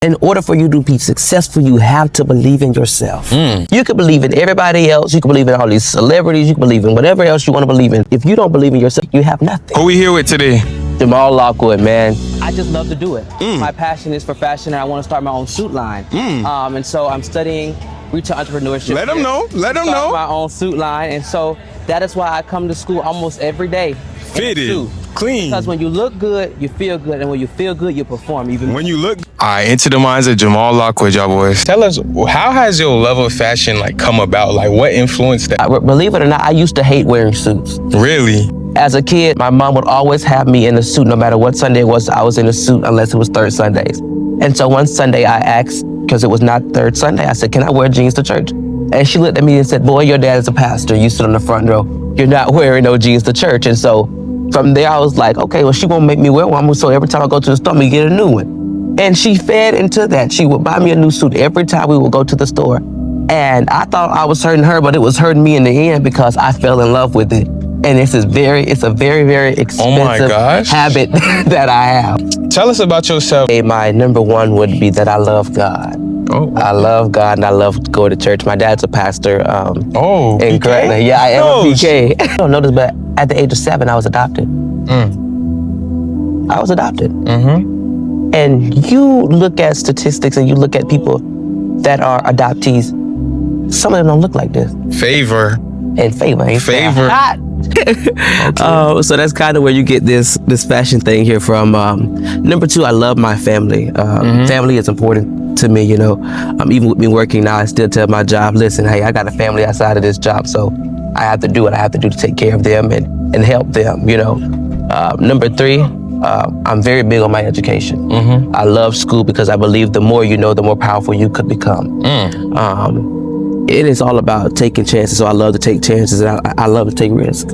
In order for you to be successful, you have to believe in yourself. You can believe in everybody else. You can believe in all these celebrities. You can believe in whatever else you want to believe in. If you don't believe in yourself, you have nothing. Who we here with today? Jamal Lockwood, man. I just love to do it. My passion is for fashion, and I want to start my own suit line. And so I'm studying retail entrepreneurship. Let them know. Let them know. My own suit line, and so that is why I come to school almost every day. Fitted, clean. Because when you look good, you feel good, and when you feel good, you perform even when you look. All right, into the minds of Jamal Lockwood, y'all boys. Tell us, how has your love of fashion come about? Like, what influenced that? Believe it or not, I used to hate wearing suits. Really? As a kid, my mom would always have me in a suit. No matter what Sunday it was, I was in a suit unless it was third Sundays. And so one Sunday I asked, because it was not third Sunday, I said, can I wear jeans to church? And she looked at me and said, boy, your dad is a pastor. You sit on the front row. You're not wearing no jeans to church. And so from there, I was like, okay, well, she won't make me wear one. So every time I go to the store, we get a new one. And she fed into that. She would buy me a new suit every time we would go to the store. And I thought I was hurting her, but it was hurting me in the end because I fell in love with it. And it's a very, very expensive habit that I have. Tell us about yourself. My number one would be that I love God. Oh. I love God and I love to go to church. My dad's a pastor. In PK? Gretna. Yeah, I am a PK. I don't know this, but at the age of 7, I was adopted. I was adopted. And you look at statistics and you look at people that are adoptees, some of them don't look like this. Favor. And favor. Ain't favor. Okay. So that's kind of where you get this fashion thing here from. Number 2, I love my family. Family is important to me, you know. Even with me working now, I still tell my job, listen, hey, I got a family outside of this job, so I have to do what I have to do to take care of them and help them, you know. Number 3, I'm very big on my education. I love school because I believe the more you know, the more powerful you could become. It is all about taking chances, so I love to take chances and I love to take risks.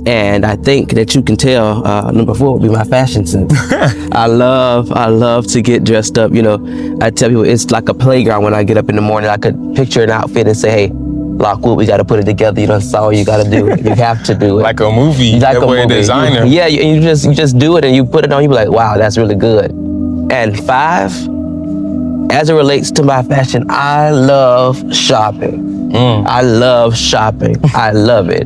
And I think that you can tell, number 4 would be my fashion sense. I love to get dressed up. You know, I tell people it's like a playground when I get up in the morning. I could picture an outfit and say, hey, Lockwood, we got to put it together. You know, that's all you got to do. You have to do it. Like a movie. Like a movie. Designer. Yeah, you just do it and you put it on. You be like, wow, that's really good. And 5, as it relates to my fashion, I love shopping. I love shopping. I love it.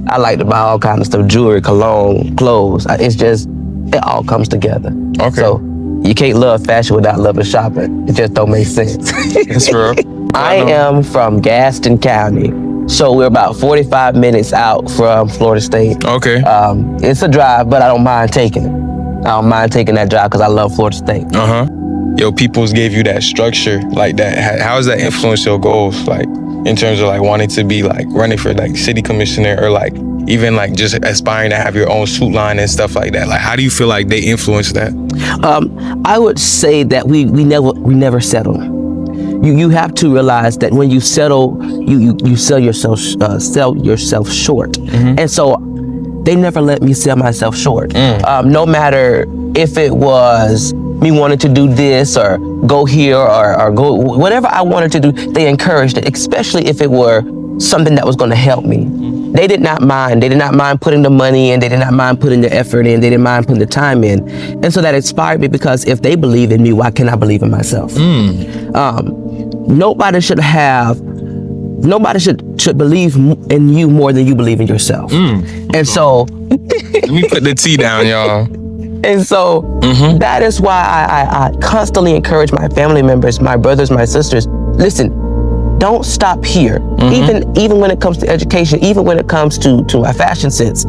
I like to buy all kinds of stuff, jewelry, cologne, clothes. It's just, it all comes together. Okay. So you can't love fashion without loving shopping. It just don't make sense. That's real. I am from Gaston County. So we're about 45 minutes out from Florida State. Okay. It's a drive, but I don't mind taking it. I don't mind taking that drive because I love Florida State. Your peoples gave you that structure like that. How does that influence your goals? Like in terms of like wanting to be like running for like city commissioner or like even like just aspiring to have your own suit line and stuff like that. Like how do you feel like they influence that? I would say that we never settle. You have to realize that when you settle, you sell yourself short. And so they never let me sell myself short. No matter if it was me wanting to do this or go here or go, whatever I wanted to do, they encouraged it, especially if it were something that was going to help me. They did not mind. They did not mind putting the money in. They did not mind putting the effort in. They didn't mind putting the time in. And so that inspired me because if they believe in me, why can't I believe in myself? Nobody should believe in you more than you believe in yourself. And so let me put the tea down, y'all. And so that is why I constantly encourage my family members, my brothers, my sisters, listen, don't stop here. Even when it comes to education, even when it comes to my fashion sense.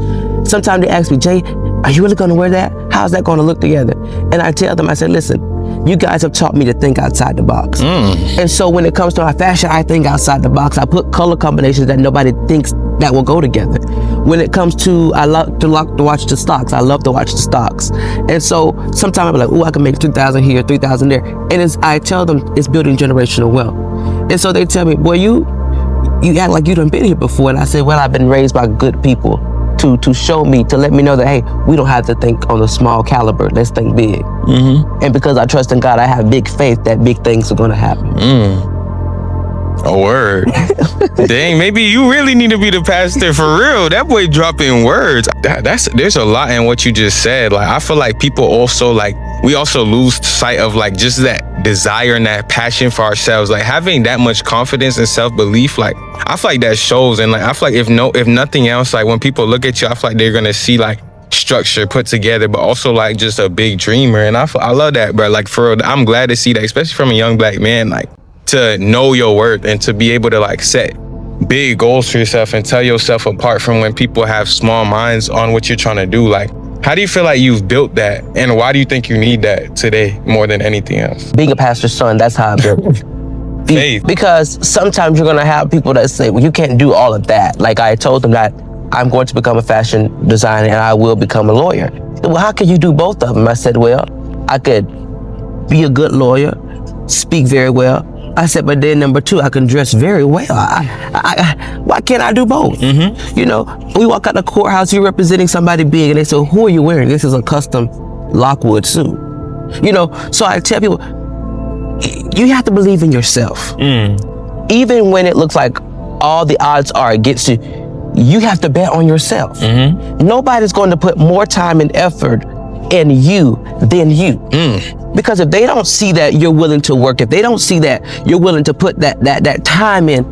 Sometimes they ask me, Jay, are you really gonna wear that? How's that gonna look together? And I tell them, I said, listen, you guys have taught me to think outside the box. And so when it comes to my fashion, I think outside the box. I put color combinations that nobody thinks that will go together. When it comes to, I love to watch the stocks. I love to watch the stocks. And so sometimes I'm like, oh, I can make 2,000 here, 3,000 there. And I tell them it's building generational wealth. And so they tell me, boy, you act like you done been here before. And I said, well, I've been raised by good people to show me, to let me know that, hey, we don't have to think on a small caliber. Let's think big. And because I trust in God, I have big faith that big things are gonna happen. A word. Dang, maybe you really need to be the pastor for real. That boy dropping words. There's a lot in what you just said. Like I feel like people also like we also lose sight of like just that desire and that passion for ourselves. Like having that much confidence and self-belief, like I feel like that shows. And like I feel like if nothing else, like when people look at you, I feel like they're gonna see like structure put together, but also like just a big dreamer. And I love that, bro. Like for real, I'm glad to see that, especially from a young black man, like to know your worth and to be able to like set big goals for yourself and tell yourself apart from when people have small minds on what you're trying to do. Like, how do you feel like you've built that? And why do you think you need that today more than anything else? Being a pastor's son, that's how I built Faith. Because sometimes you're gonna have people that say, well, you can't do all of that. Like I told them that I'm going to become a fashion designer and I will become a lawyer. Well, how can you do both of them? I said, well, I could be a good lawyer, speak very well. I said, but then number two, I can dress very well. Why can't I do both? Mm-hmm. You know, we walk out the courthouse, you're representing somebody big, and they say, who are you wearing? This is a custom Lockwood suit. You know, so I tell people, you have to believe in yourself. Even when it looks like all the odds are against you, you have to bet on yourself. Mm-hmm. Nobody's going to put more time and effort in you than you. Because if they don't see that you're willing to work, if they don't see that you're willing to put that time in,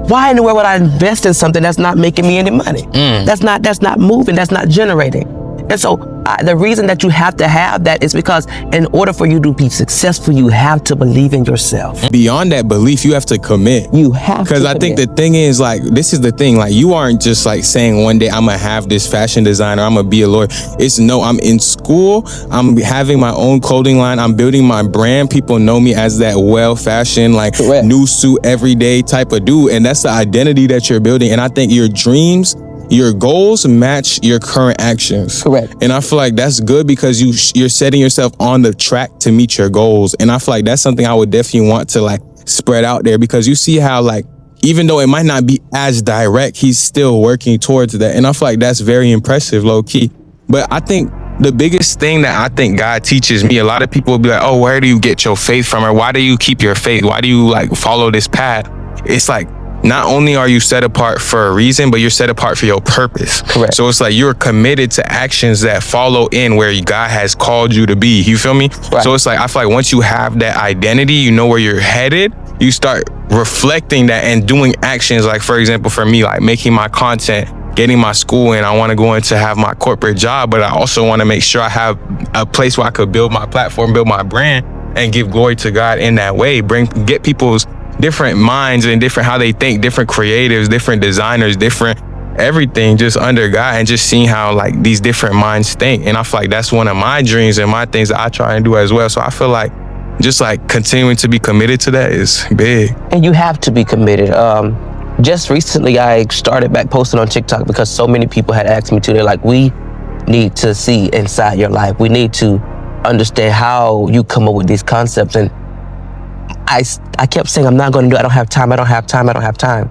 why in the world would I invest in something that's not making me any money? That's not moving, that's not generating. And so the reason that you have to have that is because in order for you to be successful, you have to believe in yourself. Beyond that belief, you have to commit. You have to. Because I think the thing is, like, this is the thing, like, you aren't just like saying one day I'm gonna have this fashion designer, I'm gonna be a lawyer. It's no, I'm in school, I'm having my own clothing line, I'm building my brand. People know me as that well-fashioned, like, Correct. New suit everyday type of dude. And that's the identity that you're building. And I think your dreams, your goals match your current actions. Correct. And I feel like that's good because you're setting yourself on the track to meet your goals. And I feel like that's something I would definitely want to like spread out there, because you see how like, even though it might not be as direct, he's still working towards that. And I feel like that's very impressive, low key. But I think the biggest thing that I think God teaches me, a lot of people will be like, oh, where do you get your faith from? Or why do you keep your faith? Why do you like follow this path? It's like, not only are you set apart for a reason, but you're set apart for your purpose. Correct. So it's like you're committed to actions that follow in where God has called you to be. You feel me? Right. So it's like, I feel like once you have that identity, you know where you're headed, you start reflecting that and doing actions. Like, for example, for me, like making my content, getting my school in. I want to go into have my corporate job, but I also want to make sure I have a place where I could build my platform, build my brand, and give glory to God in that way. Get people's different minds and different how they think, different creatives, different designers, different everything just under God, and just seeing how like these different minds think. And I feel like that's one of my dreams and my things that I try and do as well. So I feel like just like continuing to be committed to that is big. And you have to be committed. Just recently, I started back posting on TikTok because so many people had asked me to. They're like, we need to see inside your life. We need to understand how you come up with these concepts. And I kept saying, I'm not going to do it. I don't have time.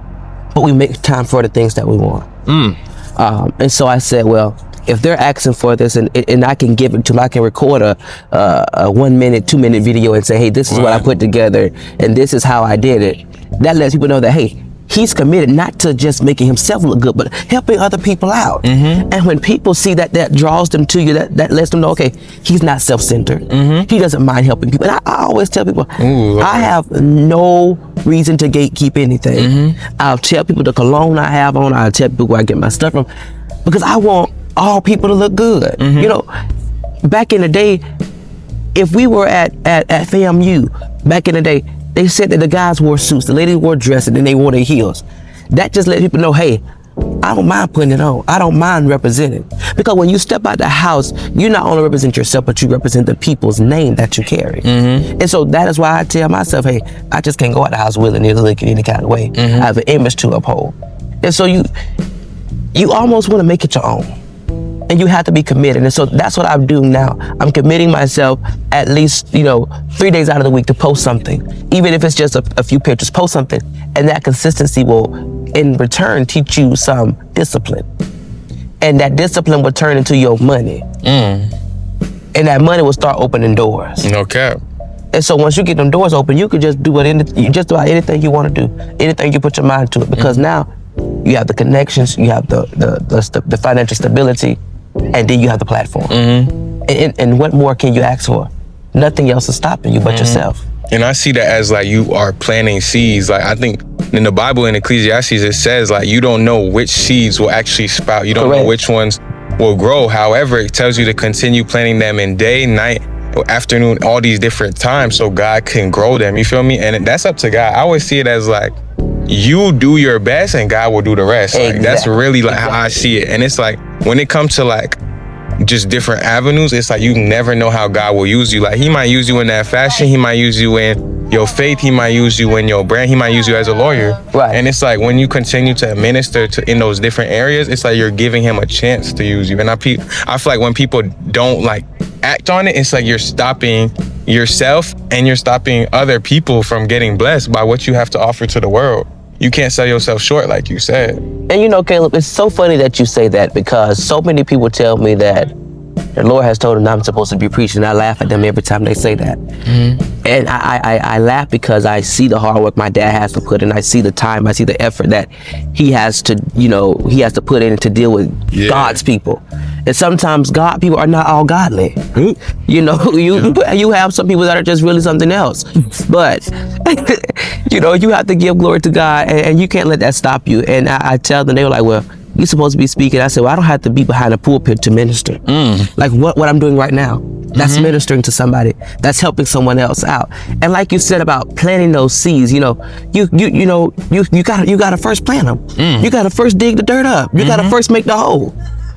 But we make time for the things that we want. And so I said, well, if they're asking for this and I can give it to them, I can record a 1 minute, 2 minute video and say, hey, this is what I put together and this is how I did it. That lets people know that, hey, he's committed not to just making himself look good, but helping other people out. And when people see that, that draws them to you, that lets them know, okay, he's not self-centered. He doesn't mind helping people. And I always tell people, I have no reason to gatekeep anything. I'll tell people the cologne I have on, I'll tell people where I get my stuff from, because I want all people to look good. You know, back in the day, if we were at FAMU, back in the day, they said that the guys wore suits, the ladies wore dresses, and then they wore their heels. That just let people know, hey, I don't mind putting it on. I don't mind representing. Because when you step out the house, you not only represent yourself, but you represent the people's name that you carry. And so that is why I tell myself, hey, I just can't go out the house willy-nilly looking any kind of way. I have an image to uphold. And so you almost want to make it your own. And you have to be committed. And so that's what I'm doing now. I'm committing myself at least, 3 days out of the week to post something. Even if it's just a few pictures, post something. And that consistency will, in return, teach you some discipline. And that discipline will turn into your money. And that money will start opening doors. No cap. And so once you get them doors open, you can just do just about anything you want to do, anything you put your mind to it. Because now you have the connections, you have the financial stability, and then you have the platform. And what more can you ask for? nothing else is stopping you but yourself. And I see that as like you are planting seeds. Like I think in the Bible in Ecclesiastes, it says like you don't know which seeds will actually sprout. You don't know which ones will grow. However, it tells you to continue planting them in day, night, afternoon, all these different times so God can grow them. You feel me? And that's up to God. I always see it as like you do your best and God will do the rest. Like that's really like how I see it. And it's like when it comes to like just different avenues, it's like you never know how God will use you. Like he might use you in that fashion, he might use you in your faith, he might use you in your brand, he might use you as a lawyer. Right. And it's like when you continue to minister to in those different areas, it's like you're giving him a chance to use you. And I feel like when people don't like act on it, it's like you're stopping yourself and you're stopping other people from getting blessed by what you have to offer to the world. You can't sell yourself short, like you said. And you know, Caleb, it's so funny that you say that because so many people tell me that the Lord has told them I'm supposed to be preaching. I laugh at them every time they say that. And I laugh because I see the hard work my dad has to put in. I see the time, I see the effort that he has to, he has to put in to deal with God's people. And sometimes God people are not all godly. You have some people that are just really something else. But, you have to give glory to God and you can't let that stop you. And I tell them, they were like, well, you're supposed to be speaking. I said, well, I don't have to be behind a pulpit to minister. Like what I'm doing right now, that's ministering to somebody. That's helping someone else out. And like you said about planting those seeds, you gotta first plant them. You gotta first dig the dirt up. You gotta first make the hole.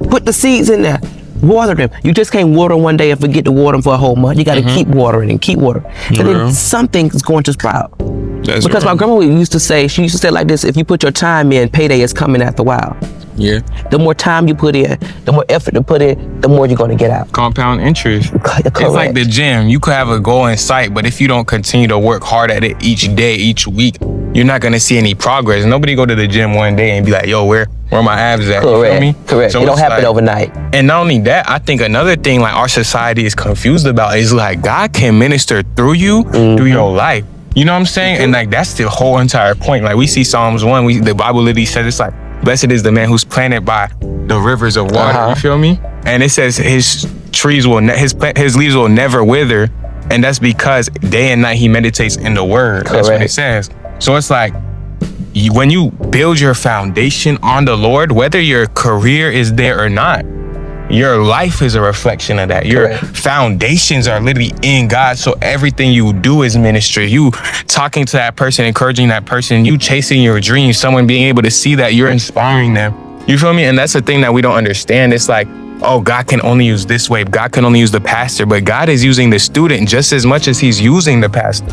Put the seeds in there. Water them. You just can't water them one day and forget to water them for a whole month. You gotta keep watering and keep watering. And then something's going to sprout. Because my grandma used to say like this, if you put your time in, payday is coming after a while. Yeah. The more time you put in, the more effort you put in, the more you're going to get out. Compound interest. Correct. It's like the gym. You could have a goal in sight, but if you don't continue to work hard at it each day, each week, you're not going to see any progress. Nobody go to the gym one day and be like, yo, where my abs at? Correct. You feel me? Correct. So it don't happen overnight. And not only that, I think another thing like our society is confused about is like God can minister through you, through your life. You know what I'm saying? And like that's the whole entire point. Like we see Psalms 1, the Bible literally says it's like, blessed is the man who's planted by the rivers of water. You feel me? And it says his leaves will never wither, and that's because day and night he meditates in the word. Correct. That's what it says. So it's like when you build your foundation on the Lord, whether your career is there or not, your life is a reflection of that. Your foundations are literally in God. So everything you do is ministry. You talking to that person, encouraging that person, you chasing your dreams, someone being able to see that you're inspiring them. You feel me? And that's the thing that we don't understand. It's like, oh, God can only use this way. God can only use the pastor, but God is using the student just as much as he's using the pastor.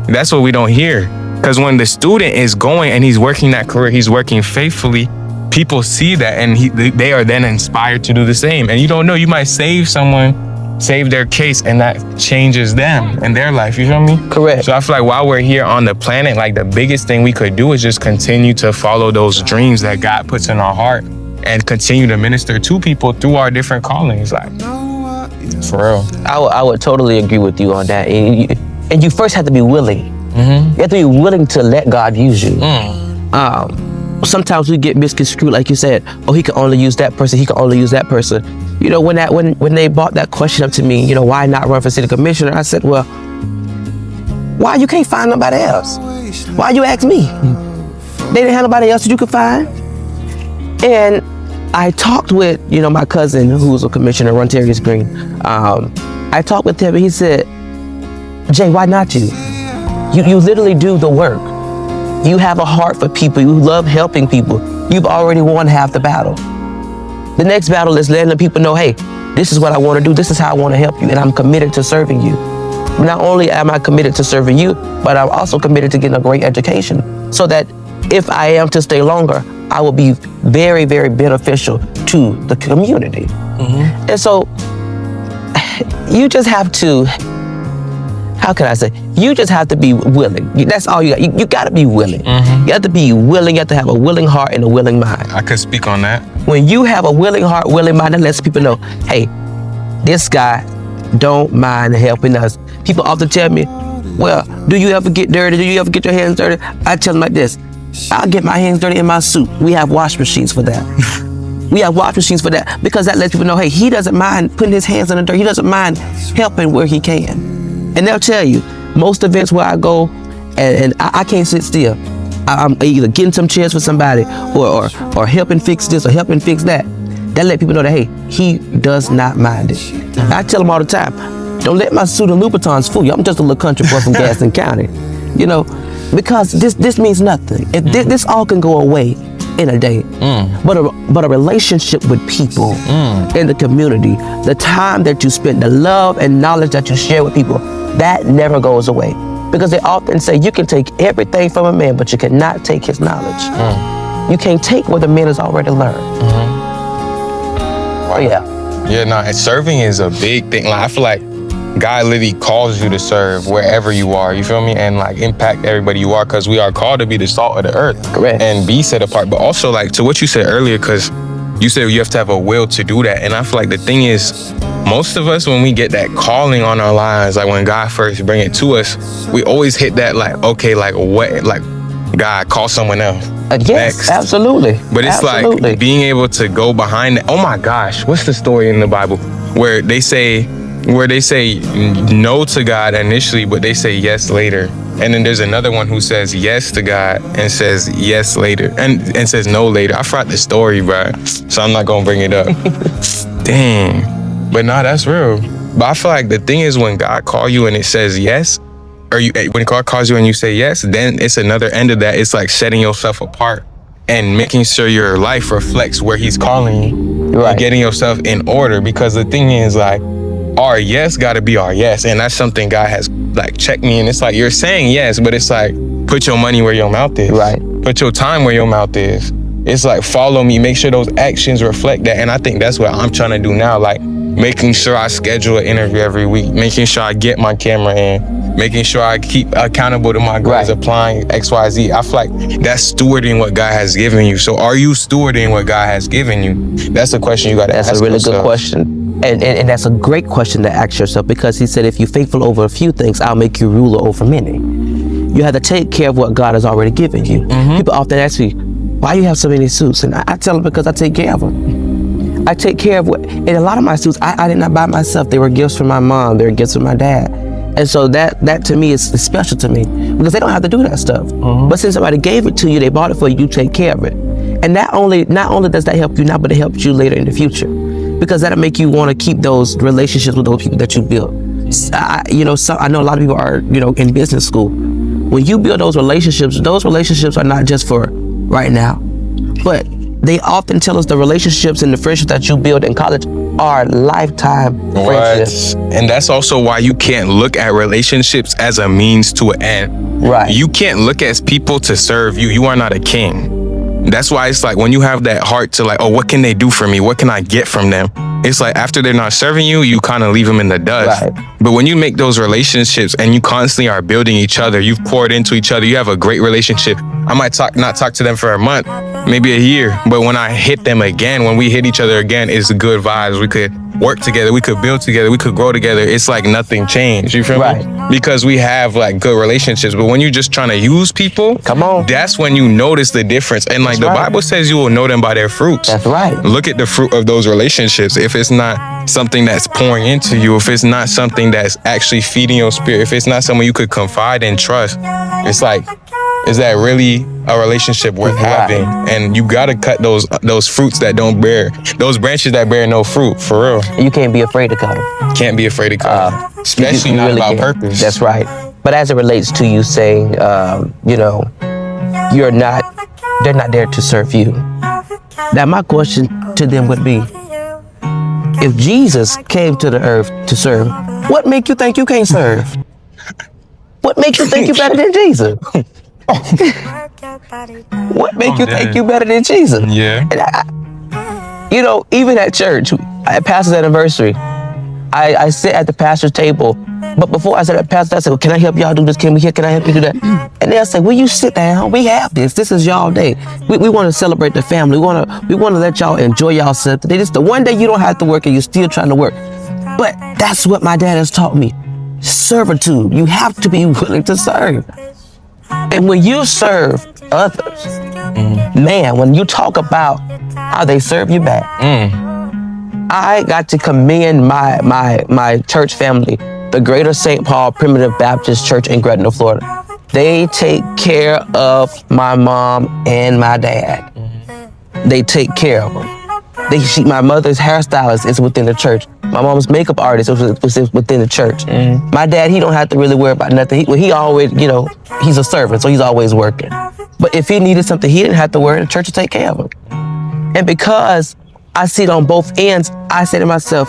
That's what we don't hear. Because when the student is going and he's working that career, he's working faithfully, people see that and they are then inspired to do the same. And you don't know, you might save their case and that changes them and their life. You feel me? Correct. So I feel like while we're here on the planet, like the biggest thing we could do is just continue to follow those dreams that God puts in our heart and continue to minister to people through our different callings. Like, for real. I would totally agree with you on that. And you first have to be willing. You have to be willing to let God use you. Sometimes we get misconstrued, like you said, oh, he can only use that person, he can only use that person. When they brought that question up to me, why not run for city commissioner? I said, well, why you can't find nobody else? Why you ask me? They didn't have nobody else that you could find? And I talked with, my cousin who's a commissioner, Rontarius Green. I talked with him and he said, Jay, why not you? You literally do the work. You have a heart for people. You love helping people. You've already won half the battle. The next battle is letting the people know, hey, this is what I want to do. This is how I want to help you. And I'm committed to serving you. Not only am I committed to serving you, but I'm also committed to getting a great education so that if I am to stay longer, I will be very, very beneficial to the community. And so you just have to, how can I say? You just have to be willing. That's all you got. You got to be willing. You have to be willing. You have to have a willing heart and a willing mind. I could speak on that. When you have a willing heart, willing mind, that lets people know, hey, this guy don't mind helping us. People often tell me, well, do you ever get dirty? Do you ever get your hands dirty? I tell them like this, I'll get my hands dirty in my suit. We have wash machines for that. We have wash machines for that because that lets people know, hey, he doesn't mind putting his hands in the dirt. He doesn't mind helping where he can. And they'll tell you, most events where I go, and I can't sit still. I'm either getting some chairs for somebody or helping fix this or helping fix that. That let people know that, hey, he does not mind it. I tell them all the time, don't let my suit and Louboutins fool you. I'm just a little country boy from Gaston County. You know, because this means nothing. This all can go away in a day. But a relationship with people in the community, the time that you spend, the love and knowledge that you share with people, that never goes away. Because they often say you can take everything from a man, but you cannot take his knowledge. You can't take what the man has already learned. Wow. Yeah, no, and serving is a big thing. Like, I feel like God literally calls you to serve wherever you are, you feel me? And like impact everybody you are, because we are called to be the salt of the earth. Correct. And be set apart. But also, like, to what you said earlier, because you said you have to have a will to do that. And I feel like the thing is, most of us, when we get that calling on our lives, like when God first bring it to us, we always hit that like, okay, like what, like God, call someone else. Yes, next. absolutely. But it's like being able to go behind it. Oh my gosh, what's the story in the Bible where they say no to God initially, but they say yes later. And then there's another one who says yes to God and says yes later and says no later. I forgot the story, bro, so I'm not gonna bring it up. Dang. But nah, that's real. But I feel like the thing is, when God calls you and it says yes, or when God calls you and you say yes, then it's another end of that. It's like setting yourself apart and making sure your life reflects where he's calling you. Right. And getting yourself in order. Because the thing is, like, our yes gotta be our yes. And that's something God has like checked me. And it's like, you're saying yes, but it's like, put your money where your mouth is. Right. Put your time where your mouth is. It's like, follow me, make sure those actions reflect that. And I think that's what I'm trying to do now. Like, making sure I schedule an interview every week, making sure I get my camera in, making sure I keep accountable to my goals, applying XYZ. I feel like that's stewarding what God has given you. So are you stewarding what God has given you? That's a question you got to ask yourself. That's a really good question. And that's a great question to ask yourself, because he said, if you're faithful over a few things, I'll make you ruler over many. You have to take care of what God has already given you. People often ask me, why you have so many suits? And I tell them, because I take care of them. I take care of what, and a lot of my suits, I did not buy myself. They were gifts from my mom. They were gifts from my dad. And so that to me is special to me, because they don't have to do that stuff. But since somebody gave it to you, they bought it for you, you take care of it. And not only does that help you now, but it helps you later in the future, because that'll make you want to keep those relationships with those people that you built. I know a lot of people are, in business school. When you build those relationships are not just for right now, but they often tell us the relationships and the friendships that you build in college are lifetime friendships. And that's also why you can't look at relationships as a means to an end. Right. You can't look at people to serve you. You are not a king. That's why it's like, when you have that heart to like, oh, what can they do for me? What can I get from them? It's like, after they're not serving you, you kind of leave them in the dust. Right. But when you make those relationships and you constantly are building each other, you've poured into each other, you have a great relationship. I might not talk to them for a month, maybe a year, but when I hit them again, when we hit each other again, it's good vibes. We could work together, we could build together, we could grow together. It's like nothing changed, you feel me? Because we have like good relationships. But when you're just trying to use people, that's when you notice the difference. And like the Bible says, you will know them by their fruits. That's right. Look at the fruit of those relationships. If it's not something that's pouring into you, if it's not something that's actually feeding your spirit, if it's not someone you could confide and trust, it's like, is that really a relationship worth having? And you gotta cut those fruits that don't bear, those branches that bear no fruit, for real. You can't be afraid to cut them. Can't be afraid to cut them, especially not really about purpose. That's right. But as it relates to you saying, they're not there to serve you. Now my question to them would be, if Jesus came to the earth to serve, what make you think you can't serve? What makes you think you're better than Jesus? What make you think you better than Jesus? Yeah. And even at church, at pastor's anniversary, I sit at the pastor's table. But before I said at pastor, I said, well, can I help y'all do this? Can I help you do that? And they'll say, will you sit down? We have this. This is y'all day. We want to celebrate the family. We want to let y'all enjoy yourself today. This is the one day you don't have to work and you're still trying to work. But that's what my dad has taught me. Servitude. You have to be willing to serve. And when you serve others, man, when you talk about how they serve you back, I got to commend my church family the Greater St. Paul Primitive Baptist Church in Gretna, Florida. They take care of my mom and my dad. They take care of them. My mother's hairstylist is within the church. My mom's makeup artist was within the church. My dad, he don't have to really worry about nothing. He always, he's a servant, so he's always working. But if he needed something, he didn't have to worry. The church would take care of him. And because I see it on both ends, I say to myself,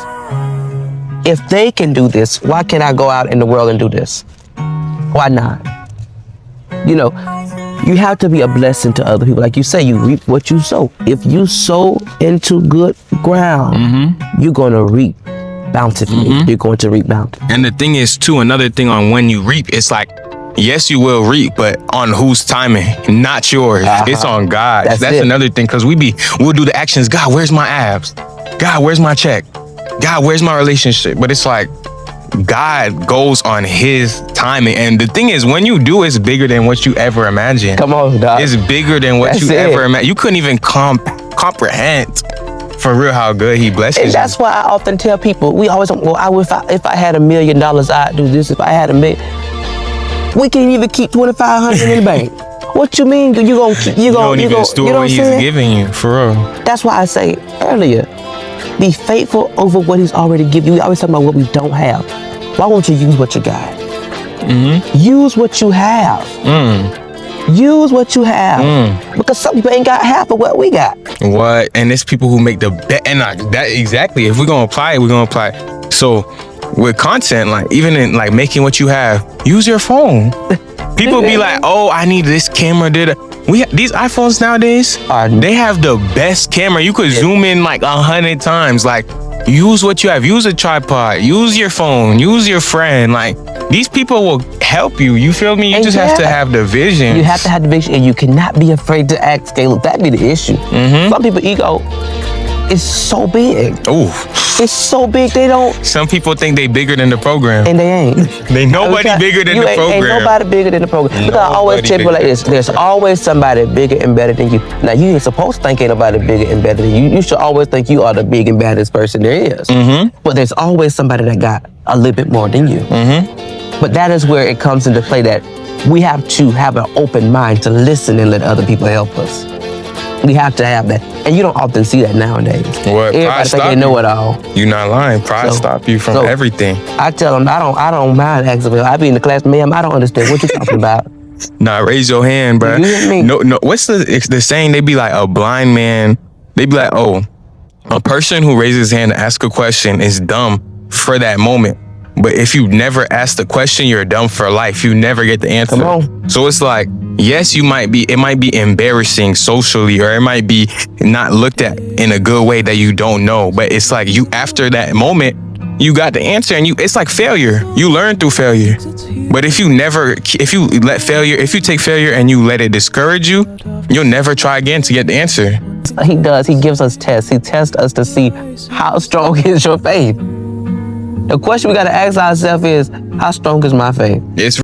if they can do this, why can't I go out in the world and do this? Why not? You have to be a blessing to other people. Like you say, you reap what you sow. If you sow into good ground, you're going to reap bountifully. You're going to reap bountifully. And the thing is, too, another thing on when you reap, it's like, yes, you will reap, but on whose timing? Not yours. It's on God's. That's another thing, because we'll do the actions. God, where's my abs? God, where's my check? God, where's my relationship? But it's like, God goes on his timing. And the thing is, when you do, it's bigger than what you ever imagined. Come on, dog. It's bigger than what you ever imagined. You couldn't even comprehend for real how good he blesses you. And that's why I often tell people, we always, if I had $1 million, I'd do this. If I had $1 million, we can't even keep $2,500 in the bank. What you mean? You don't even store what he's giving you, for real. That's why I say earlier, be faithful over what he's already given you. We always talk about what we don't have. Why won't you use what you got? Use what you have. Use what you have. Because some people ain't got half of what we got. What? And there's people who make the bet. And that exactly. If we're gonna apply it, we're gonna apply it. So with content, like even in like making what you have, use your phone. People be like, oh, I need this camera. These iPhones nowadays, they have the best camera. You could zoom in like 100 times. Like, use what you have. Use a tripod. Use your phone. Use your friend. Like, these people will help you. You feel me? You just have to have the vision. You have to have the vision, and you cannot be afraid to act scale. That'd be the issue. Some people ego is so big. It's so big they don't. Some people think they bigger than the program. And they ain't. They nobody bigger than the program. Ain't nobody bigger than the program. Because I always tell people like this, there's always somebody bigger and better than you. Now, you ain't supposed to think ain't nobody bigger and better than you. You should always think you are the big and baddest person there is. But there's always somebody that got a little bit more than you. But that is where it comes into play, that we have to have an open mind to listen and let other people help us. We have to have that. And you don't often see that nowadays. What? Everybody think they know it all. You're not lying. Pride stop you from everything. I tell them, I don't mind asking. I be in the class, ma'am, I don't understand what you're talking about. Nah, raise your hand, bro. You hear me? No. What's the saying? They be like, a blind man. They be like, oh, a person who raises his hand to ask a question is dumb for that moment. But if you never ask the question, you're dumb for life. You never get the answer. Come on. So it's like, yes, it might be embarrassing socially, or it might be not looked at in a good way that you don't know. But it's like after that moment, you got the answer, and it's like failure. You learn through failure. But if you take failure and you let it discourage you, you'll never try again to get the answer. He does. He gives us tests. He tests us to see how strong is your faith. The question we got to ask ourselves is, how strong is my faith? It's